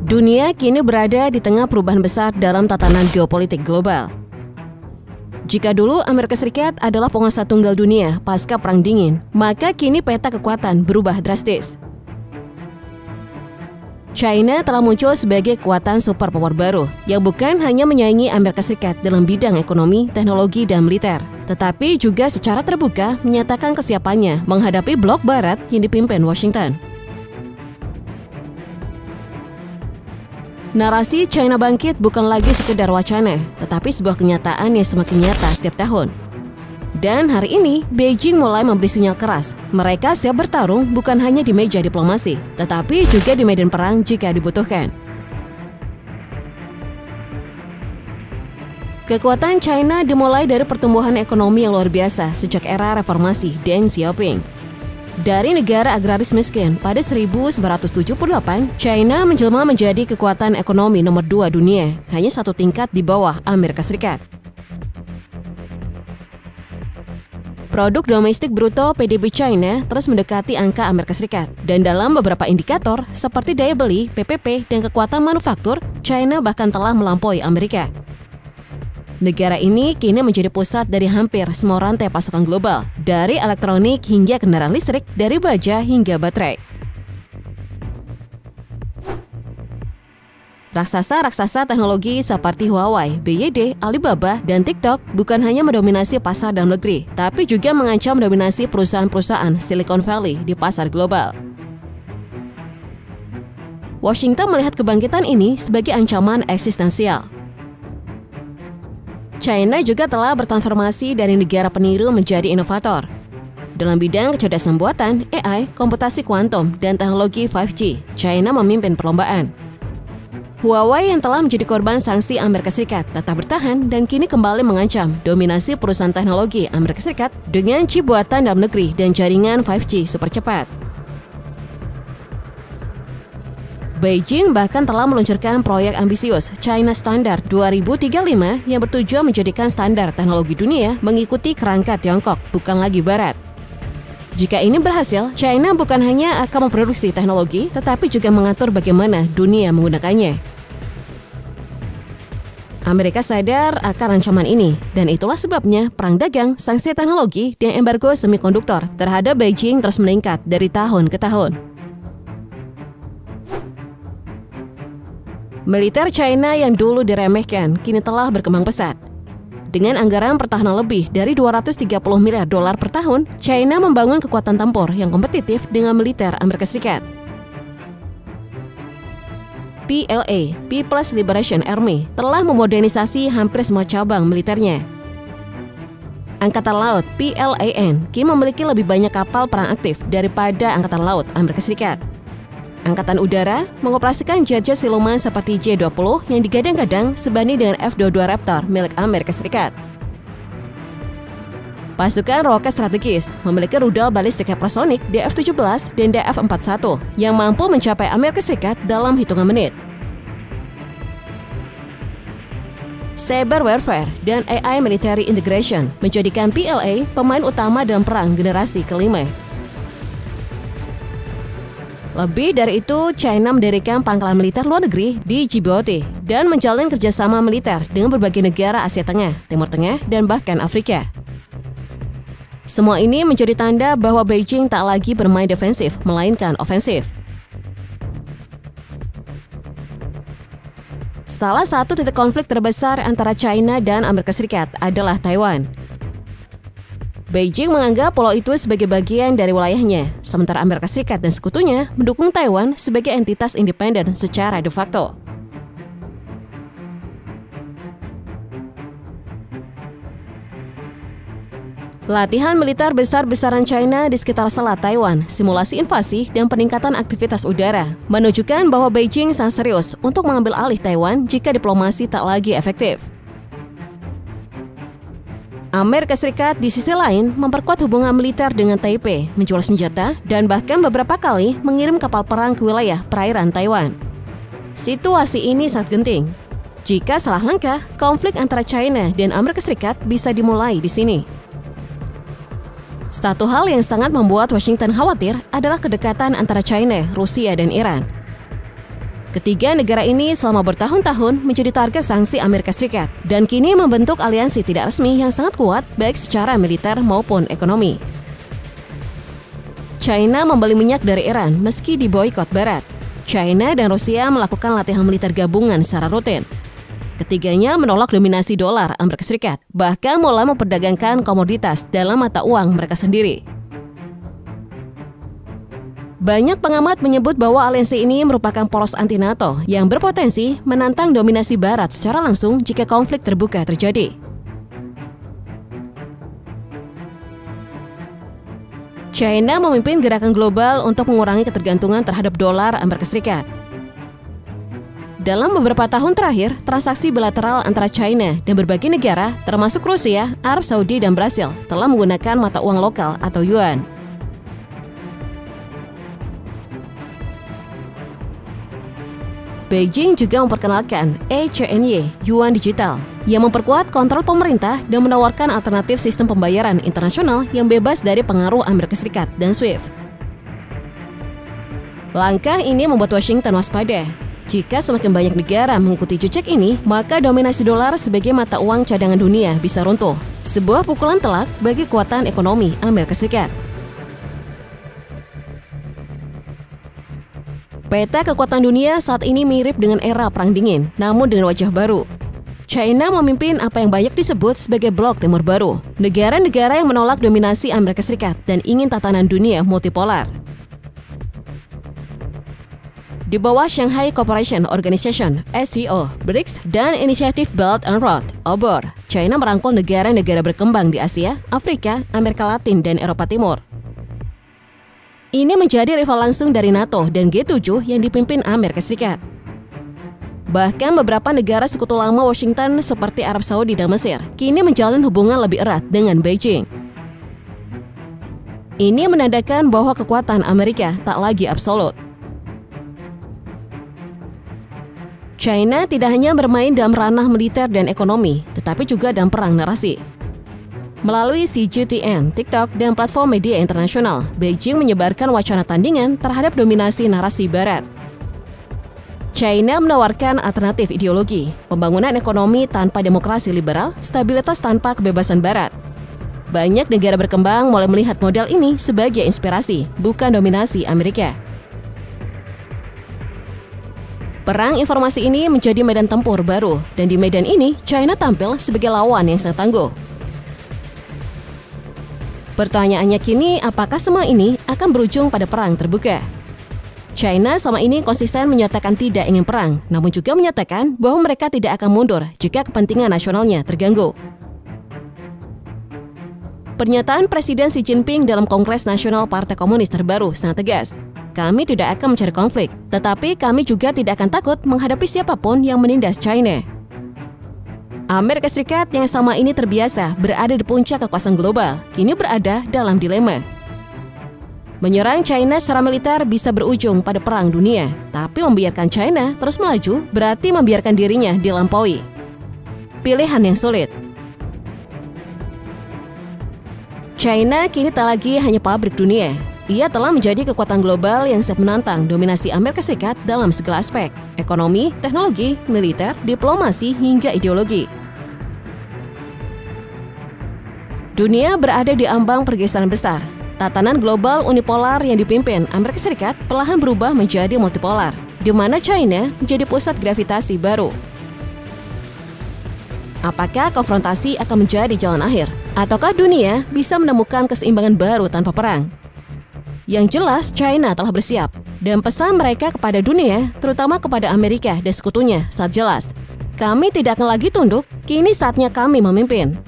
Dunia kini berada di tengah perubahan besar dalam tatanan geopolitik global. Jika dulu Amerika Serikat adalah penguasa tunggal dunia pasca Perang Dingin, maka kini peta kekuatan berubah drastis. China telah muncul sebagai kekuatan superpower baru yang bukan hanya menyaingi Amerika Serikat dalam bidang ekonomi, teknologi, dan militer, tetapi juga secara terbuka menyatakan kesiapannya menghadapi blok barat yang dipimpin Washington. Narasi China bangkit bukan lagi sekedar wacana, tetapi sebuah kenyataan yang semakin nyata setiap tahun. Dan hari ini, Beijing mulai memberi sinyal keras. Mereka siap bertarung bukan hanya di meja diplomasi, tetapi juga di medan perang jika dibutuhkan. Kekuatan China dimulai dari pertumbuhan ekonomi yang luar biasa sejak era reformasi Deng Xiaoping. Dari negara agraris miskin pada 1978, China menjelma menjadi kekuatan ekonomi nomor 2 dunia, hanya satu tingkat di bawah Amerika Serikat. Produk domestik bruto PDB China terus mendekati angka Amerika Serikat, dan dalam beberapa indikator seperti daya beli, PPP, dan kekuatan manufaktur, China bahkan telah melampaui Amerika. Negara ini kini menjadi pusat dari hampir semua rantai pasokan global, dari elektronik hingga kendaraan listrik, dari baja hingga baterai. Raksasa-raksasa teknologi seperti Huawei, BYD, Alibaba, dan TikTok bukan hanya mendominasi pasar dalam negeri, tapi juga mengancam dominasi perusahaan-perusahaan Silicon Valley di pasar global. Washington melihat kebangkitan ini sebagai ancaman eksistensial. China juga telah bertransformasi dari negara peniru menjadi inovator. Dalam bidang kecerdasan buatan, AI, komputasi kuantum, dan teknologi 5G, China memimpin perlombaan. Huawei yang telah menjadi korban sanksi Amerika Serikat tetap bertahan dan kini kembali mengancam dominasi perusahaan teknologi Amerika Serikat dengan chip buatan dalam negeri dan jaringan 5G super cepat. Beijing bahkan telah meluncurkan proyek ambisius China Standard 2035 yang bertujuan menjadikan standar teknologi dunia mengikuti kerangka Tiongkok, bukan lagi Barat. Jika ini berhasil, China bukan hanya akan memproduksi teknologi, tetapi juga mengatur bagaimana dunia menggunakannya. Amerika sadar akan ancaman ini, dan itulah sebabnya perang dagang, sanksi teknologi, dan embargo semikonduktor terhadap Beijing terus meningkat dari tahun ke tahun. Militer China yang dulu diremehkan kini telah berkembang pesat. Dengan anggaran pertahanan lebih dari 230 miliar dolar per tahun, China membangun kekuatan tempur yang kompetitif dengan militer Amerika Serikat. PLA, People's Liberation Army, telah memodernisasi hampir semua cabang militernya. Angkatan Laut PLAN kini memiliki lebih banyak kapal perang aktif daripada Angkatan Laut Amerika Serikat. Angkatan Udara mengoperasikan jet-jet siluman seperti J-20 yang digadang-gadang sebanding dengan F-22 Raptor milik Amerika Serikat. Pasukan roket strategis memiliki rudal balistik hypersonic DF-17 dan DF-41 yang mampu mencapai Amerika Serikat dalam hitungan menit. Cyber warfare dan AI military integration menjadikan PLA pemain utama dalam perang generasi kelima. Lebih dari itu, China mendirikan pangkalan militer luar negeri di Djibouti dan menjalin kerjasama militer dengan berbagai negara Asia Tengah, Timur Tengah, dan bahkan Afrika. Semua ini menjadi tanda bahwa Beijing tak lagi bermain defensif, melainkan ofensif. Salah satu titik konflik terbesar antara China dan Amerika Serikat adalah Taiwan. Beijing menganggap pulau itu sebagai bagian dari wilayahnya, sementara Amerika Serikat dan sekutunya mendukung Taiwan sebagai entitas independen secara de facto. Latihan militer besar-besaran China di sekitar selat Taiwan, simulasi invasi, dan peningkatan aktivitas udara menunjukkan bahwa Beijing sangat serius untuk mengambil alih Taiwan jika diplomasi tak lagi efektif. Amerika Serikat di sisi lain memperkuat hubungan militer dengan Taipei, menjual senjata, dan bahkan beberapa kali mengirim kapal perang ke wilayah perairan Taiwan. Situasi ini sangat genting. Jika salah langkah, konflik antara China dan Amerika Serikat bisa dimulai di sini. Satu hal yang sangat membuat Washington khawatir adalah kedekatan antara China, Rusia, dan Iran. Ketiga negara ini selama bertahun-tahun menjadi target sanksi Amerika Serikat dan kini membentuk aliansi tidak resmi yang sangat kuat baik secara militer maupun ekonomi. China membeli minyak dari Iran meski diboikot Barat. China dan Rusia melakukan latihan militer gabungan secara rutin. Ketiganya menolak dominasi dolar Amerika Serikat, bahkan mulai memperdagangkan komoditas dalam mata uang mereka sendiri. Banyak pengamat menyebut bahwa aliansi ini merupakan poros anti-NATO yang berpotensi menantang dominasi Barat secara langsung jika konflik terbuka terjadi. China memimpin gerakan global untuk mengurangi ketergantungan terhadap dolar Amerika Serikat. Dalam beberapa tahun terakhir, transaksi bilateral antara China dan berbagai negara, termasuk Rusia, Arab Saudi, dan Brasil, telah menggunakan mata uang lokal atau yuan. Beijing juga memperkenalkan e-CNY, yuan digital, yang memperkuat kontrol pemerintah dan menawarkan alternatif sistem pembayaran internasional yang bebas dari pengaruh Amerika Serikat dan SWIFT. Langkah ini membuat Washington waspada. Jika semakin banyak negara mengikuti jejak ini, maka dominasi dolar sebagai mata uang cadangan dunia bisa runtuh. Sebuah pukulan telak bagi kekuatan ekonomi Amerika Serikat. Peta kekuatan dunia saat ini mirip dengan era Perang Dingin, namun dengan wajah baru. China memimpin apa yang banyak disebut sebagai blok timur baru, negara-negara yang menolak dominasi Amerika Serikat dan ingin tatanan dunia multipolar. Di bawah Shanghai Cooperation Organization (SCO), BRICS, dan Initiative Belt and Road (OBOR), China merangkul negara-negara berkembang di Asia, Afrika, Amerika Latin, dan Eropa Timur. Ini menjadi rival langsung dari NATO dan G7 yang dipimpin Amerika Serikat. Bahkan beberapa negara sekutu lama Washington seperti Arab Saudi dan Mesir kini menjalin hubungan lebih erat dengan Beijing. Ini menandakan bahwa kekuatan Amerika tak lagi absolut. China tidak hanya bermain dalam ranah militer dan ekonomi, tetapi juga dalam perang narasi. Melalui CGTN, TikTok, dan platform media internasional, Beijing menyebarkan wacana tandingan terhadap dominasi narasi Barat. China menawarkan alternatif ideologi, pembangunan ekonomi tanpa demokrasi liberal, stabilitas tanpa kebebasan Barat. Banyak negara berkembang mulai melihat model ini sebagai inspirasi, bukan dominasi Amerika. Perang informasi ini menjadi medan tempur baru, dan di medan ini China tampil sebagai lawan yang sangat tangguh. Pertanyaannya kini, apakah semua ini akan berujung pada perang terbuka? China selama ini konsisten menyatakan tidak ingin perang, namun juga menyatakan bahwa mereka tidak akan mundur jika kepentingan nasionalnya terganggu. Pernyataan Presiden Xi Jinping dalam Kongres Nasional Partai Komunis terbaru sangat tegas. Kami tidak akan mencari konflik, tetapi kami juga tidak akan takut menghadapi siapapun yang menindas China. Amerika Serikat yang selama ini terbiasa berada di puncak kekuasaan global, kini berada dalam dilema. Menyerang China secara militer bisa berujung pada perang dunia, tapi membiarkan China terus melaju berarti membiarkan dirinya dilampaui. Pilihan yang sulit. China kini tak lagi hanya pabrik dunia. Ia telah menjadi kekuatan global yang siap menantang dominasi Amerika Serikat dalam segala aspek, ekonomi, teknologi, militer, diplomasi, hingga ideologi. Dunia berada di ambang pergeseran besar. Tatanan global unipolar yang dipimpin Amerika Serikat perlahan berubah menjadi multipolar, di mana China menjadi pusat gravitasi baru. Apakah konfrontasi akan menjadi jalan akhir? Ataukah dunia bisa menemukan keseimbangan baru tanpa perang? Yang jelas, China telah bersiap, dan pesan mereka kepada dunia, terutama kepada Amerika dan sekutunya, sangat jelas. Kami tidak akan lagi tunduk, kini saatnya kami memimpin.